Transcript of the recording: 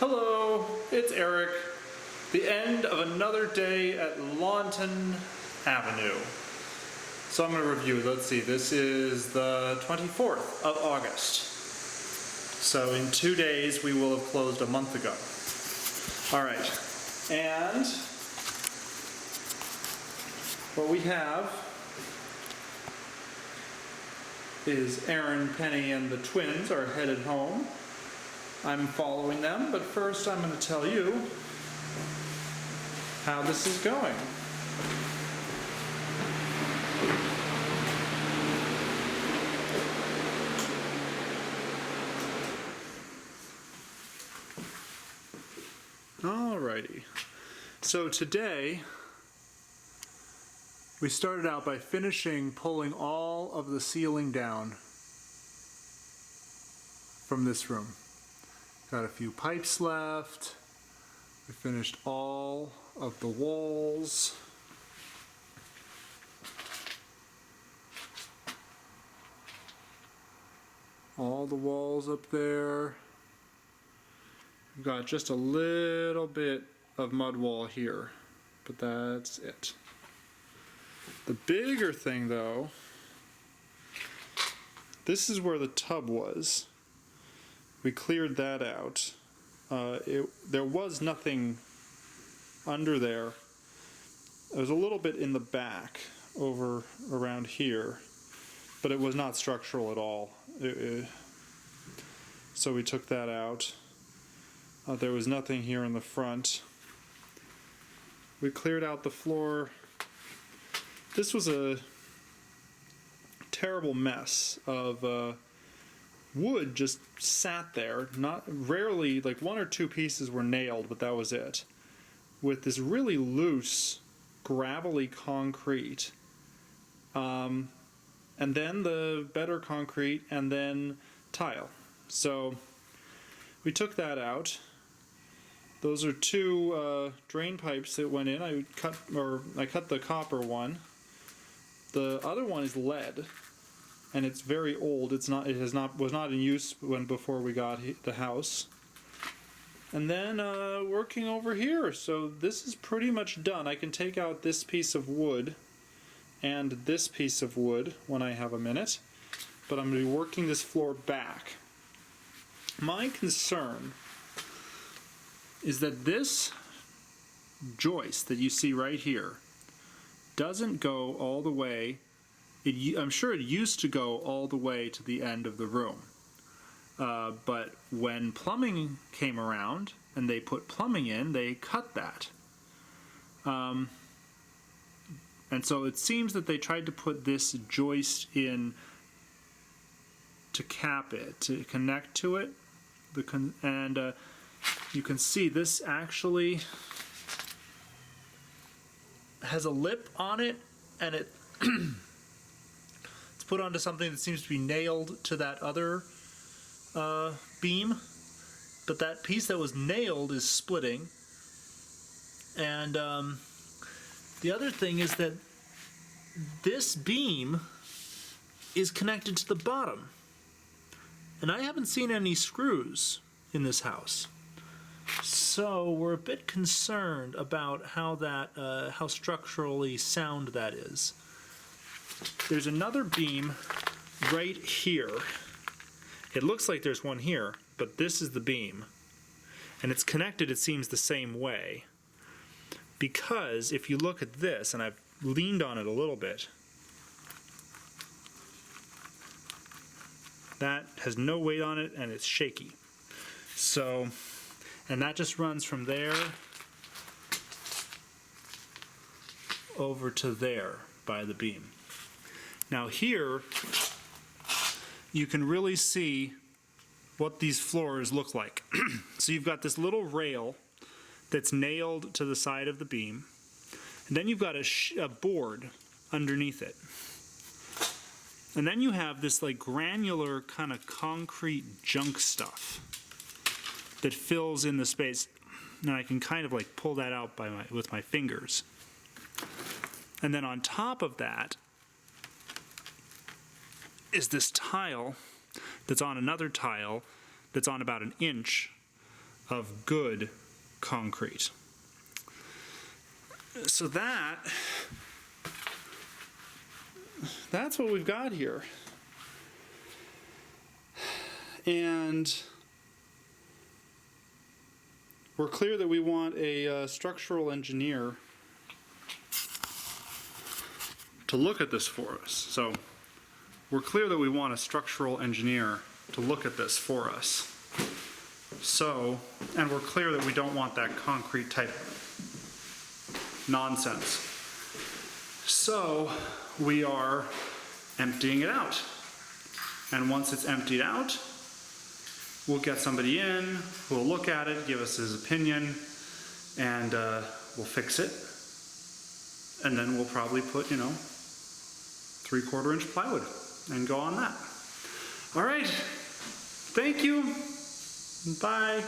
Hello, it's Eric. The end of another day at Lawnton Avenue. So I'm going to review, let's see, this is the 24th of August. So in 2 days we will have closed a month ago. Alright, and what we have is Aaron, Penny, and the twins are headed home. I'm following them, but first I'm going to tell you how this is going. Alrighty. So today we started out by finishing pulling all of the ceiling down from this room. Got a few pipes left. We finished all of the walls. All the walls up there. We've got just a little bit of mud wall here, but that's it. The bigger thing though, this is where the tub was. We cleared that out. There was nothing under there. There was a little bit in the back over around here, but it was not structural at all. So we took that out. There was nothing here in the front. We cleared out the floor. This was a terrible mess of wood just sat there. Not rarely, like 1 or 2 pieces were nailed, but that was it. With this really loose, gravelly concrete, and then the better concrete, and then tile. So we took that out. Those are 2 drain pipes that went in. I cut the copper one. The other one is lead, and it's very old. Was not in use before we got the house. And then working over here. So this is pretty much done. I can take out this piece of wood and this piece of wood when I have a minute, but I'm going to be working this floor back. My concern is that this joist that you see right here doesn't go all the way. I'm sure it used to go all the way to the end of the room. But when plumbing came around and they put plumbing in, they cut that. And so it seems that they tried to put this joist in to cap it, to connect to it. You can see this actually has a lip on it, and it's put onto something that seems to be nailed to that other beam, but that piece that was nailed is splitting. And the other thing is that this beam is connected to the bottom, and I haven't seen any screws in this house. So we're a bit concerned about how structurally sound that is. There's another beam right here. It looks like there's one here, but this is the beam. And it's connected, it seems, the same way. Because if you look at this, and I've leaned on it a little bit, that has no weight on it and it's shaky. So, and that just runs from there over to there by the beam. Now here, you can really see what these floors look like. So you've got this little rail that's nailed to the side of the beam, and then you've got a board underneath it. And then you have this like granular kind of concrete junk stuff that fills in the space. And I can kind of like pull that out with my fingers. And then on top of that is this tile that's on another tile that's on about 1 inch of good concrete. So that's what we've got here. And we're clear that we want a structural engineer to look at this for us. So we're clear that we want a structural engineer to look at this for us. So, and we're clear that we don't want that concrete type nonsense. So we are emptying it out. And once it's emptied out, we'll get somebody in who will look at it, give us his opinion, and we'll fix it. And then we'll probably put, 3/4 inch plywood and go on that. All right. Thank you. Bye.